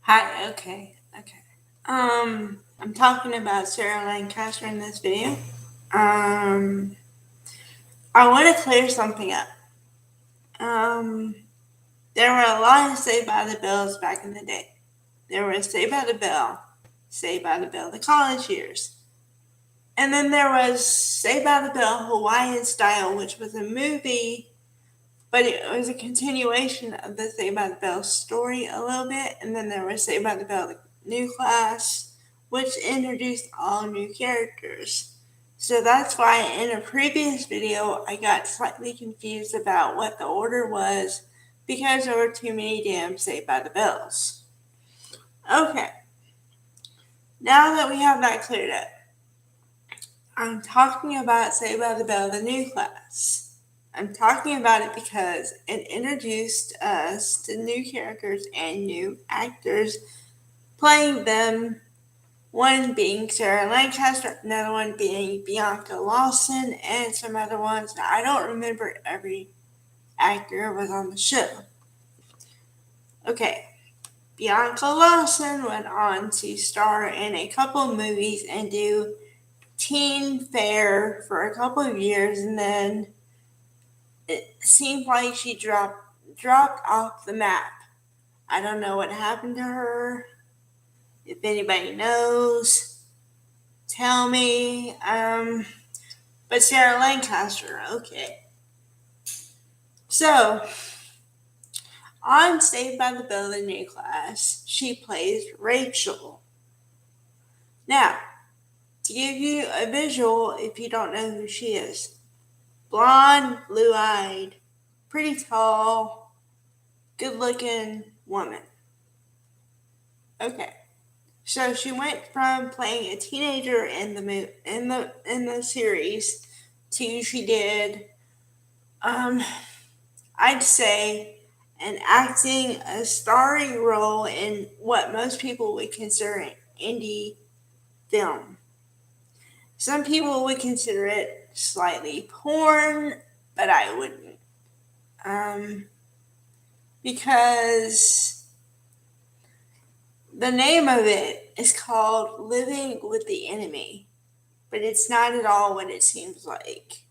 Hi, okay. I'm talking about Sarah Lancaster in this video. Um, I want to clear something up. Um, there were a lot of Saved by the Bells back in the day. There was Saved by the Bell, Saved by the Bell, the college years. And then there was Saved by the Bell Hawaiian Style, which was a movie, but it was a continuation of the Saved by the Bell story a little bit. And then there was Saved by the Bell the New Class, which introduced all new characters. So that's why in a previous video I got slightly confused about what the order was because there were too many damn Saved by the Bells. Okay, now that we have that cleared up, I'm talking about Saved by the Bell the New Class. I'm talking about it because it introduced us to new characters and new actors playing them. One being Sarah Lancaster, another one being Bianca Lawson, and some other ones. I don't remember every actor was on the show. Okay, Bianca Lawson went on to star in a couple movies and do teen fare for a couple of years, and then it seemed like she dropped off the map. I don't know what happened to her. If anybody knows, tell me. But Sarah Lancaster, okay. So, on Saved by the Bell the New Class, she plays Rachel. Now, to give you a visual, if you don't know who she is, blonde, blue-eyed, pretty tall, good-looking woman. Okay, so she went from playing a teenager in the series to she did, I'd say, an acting a starring role in what most people would consider an indie film. Some people would consider it slightly porn, but I wouldn't. Because the name of it is called Living with the Enemy, but it's not at all what it seems like.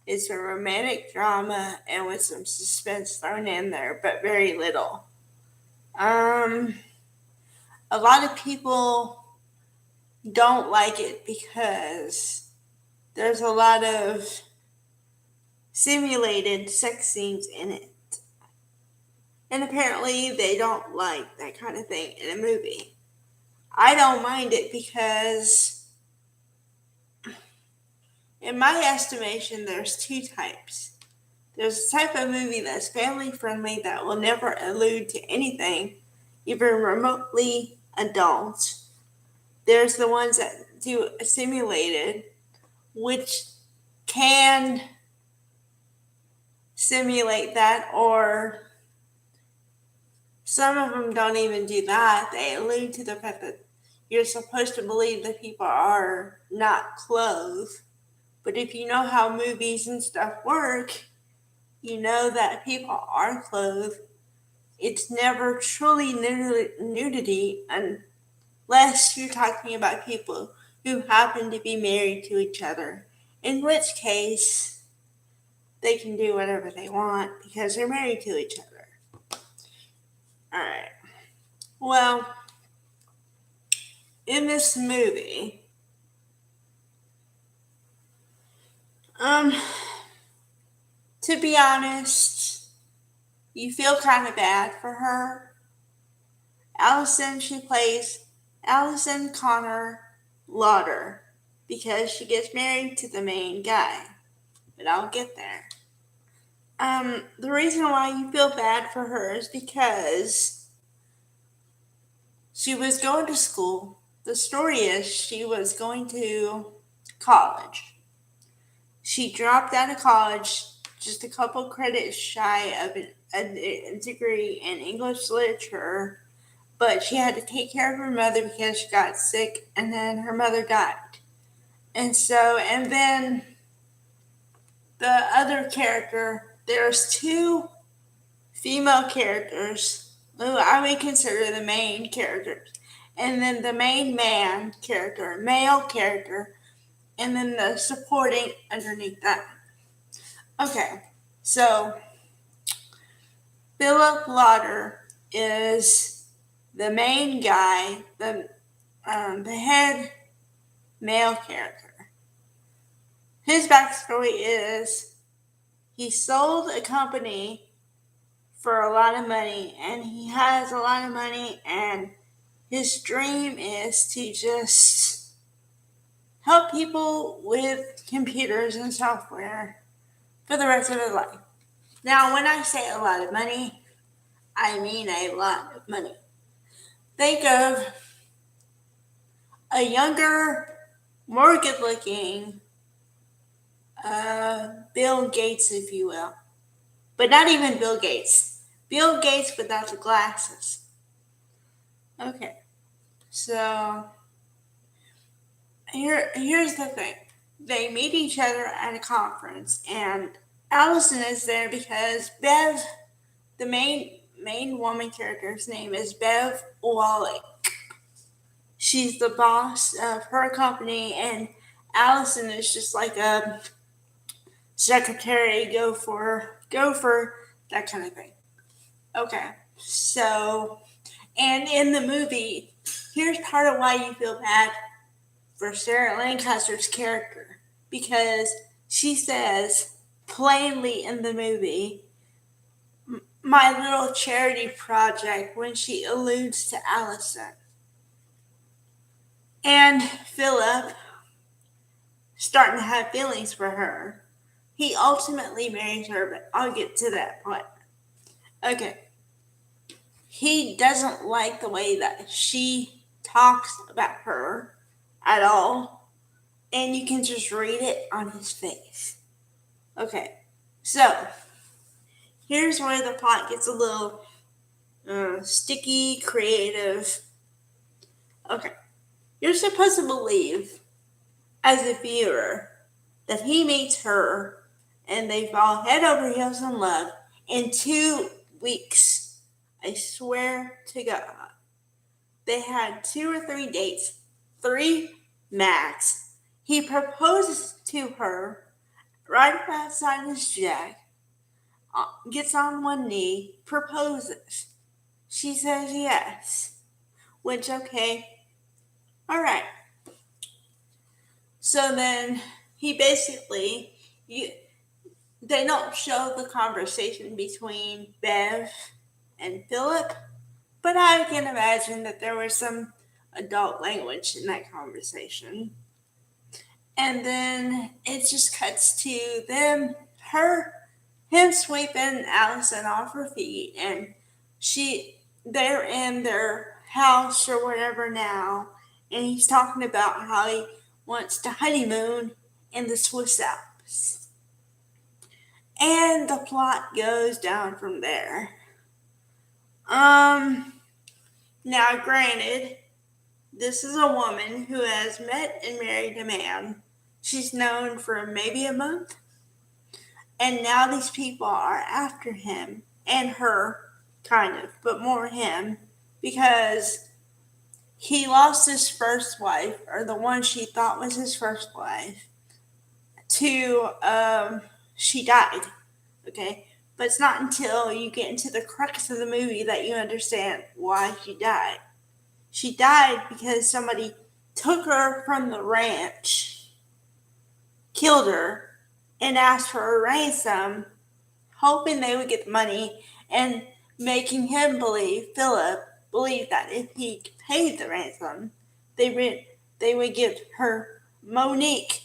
It's a romantic drama and with some suspense thrown in there, but very little. A lot of people don't like it because there's a lot of simulated sex scenes in it. And apparently they don't like that kind of thing in a movie. I don't mind it because, in my estimation, there's two types. There's a type of movie that's family friendly that will never allude to anything, even remotely adult. There's the ones that do simulated, which can simulate that, or some of them don't even do that. They allude to the fact that you're supposed to believe that people are not clothed. But if you know how movies and stuff work, you know that people are clothed. It's never truly nudity unless you're talking about people who happen to be married to each other, in which case they can do whatever they want because they're married to each other. Alright. Well, in this movie, to be honest, you feel kind of bad for her. She plays Allison Connor Lauder because she gets married to the main guy. But I'll get there. The reason why you feel bad for her is because she was going to school. The story is she was going to college. She dropped out of college just a couple credits shy of a degree in English literature, but she had to take care of her mother because she got sick and then her mother died. And then the other character, there's two female characters who I would consider the main characters. And then the main male character, and then the supporting underneath that. Okay, so Philip Lauder is the main guy, the head male character. His backstory is he sold a company for a lot of money, and he has a lot of money, and his dream is to just help people with computers and software for the rest of his life. Now, when I say a lot of money, I mean a lot of money. Think of a younger, more good-looking Bill Gates, if you will. But not even Bill Gates. Bill Gates without the glasses. Okay, so here's the thing. They meet each other at a conference, and Allison is there because Bev, the main woman character's name is Bev Wally. She's the boss of her company, and Allison is just like a secretary, go for that kind of thing. Okay, so, and in the movie, here's part of why you feel bad for Sarah Lancaster's character, because she says plainly in the movie, my little charity project, when she alludes to Allison. And Philip, starting to have feelings for her, he ultimately marries her, but I'll get to that point. Okay. He doesn't like the way that she talks about her at all, and you can just read it on his face. Okay, so here's where the plot gets a little sticky, creative. Okay, you're supposed to believe, as a viewer, that he meets her and they fall head over heels in love in 2 weeks. I swear to God. They had 2 or 3 dates, 3 max. He proposes to her right outside his shack, gets on one knee, proposes. She says yes, which, okay, all right. So then he basically, they don't show the conversation between Bev and Philip, but I can imagine that there was some adult language in that conversation. And then it just cuts to him sweeping Allison off her feet, and they're in their house or whatever now, and he's talking about how he wants to honeymoon in the Swiss Alps. And the plot goes down from there. Now granted, this is a woman who has met and married a man she's known for maybe a month. And now these people are after him and her, kind of, but more him, because he lost his first wife, or the one she thought was his first wife, to, she died. Okay? But it's not until you get into the crux of the movie that you understand why she died. She died because somebody took her from the ranch, killed her, and asked for a ransom, hoping they would get the money, and making him Philip believe that if he paid the ransom, they would give her Monique,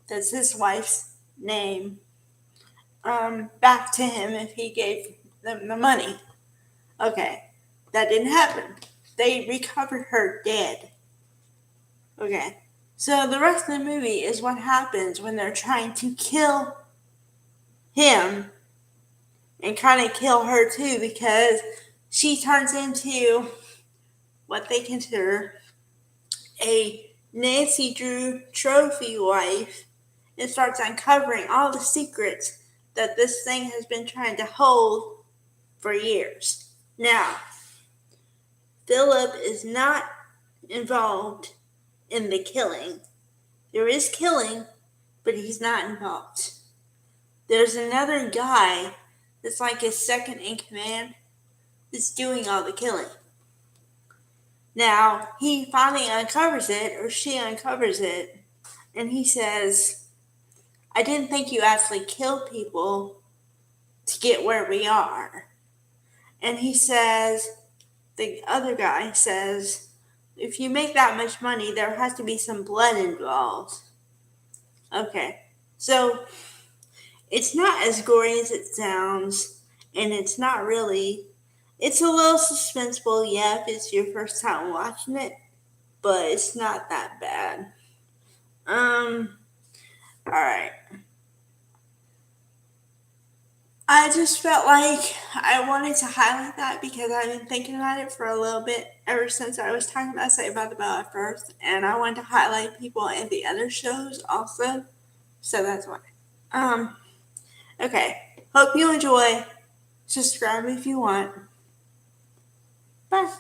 that's his wife's name, back to him if he gave them the money. Okay, that didn't happen. They recovered her dead. Okay, so the rest of the movie is what happens when they're trying to kill him and kind of kill her too, because she turns into what they consider a Nancy Drew trophy wife and starts uncovering all the secrets that this thing has been trying to hold for years. Now, Philip is not involved in the killing. There is killing, but he's not involved. There's another guy that's like his second in command that's doing all the killing. Now, he finally uncovers it, or she uncovers it, and he says, I didn't think you actually killed people to get where we are. And he says, the other guy says, if you make that much money, there has to be some blood involved. Okay, so it's not as gory as it sounds, and it's not really. It's a little suspenseful, yeah, if it's your first time watching it, but it's not that bad. Alright. I just felt like I wanted to highlight that because I've been thinking about it for a little bit ever since I was talking about Saved by the Bell at first, and I wanted to highlight people in the other shows also, so that's why. Okay. Hope you enjoy. Subscribe if you want. Bye.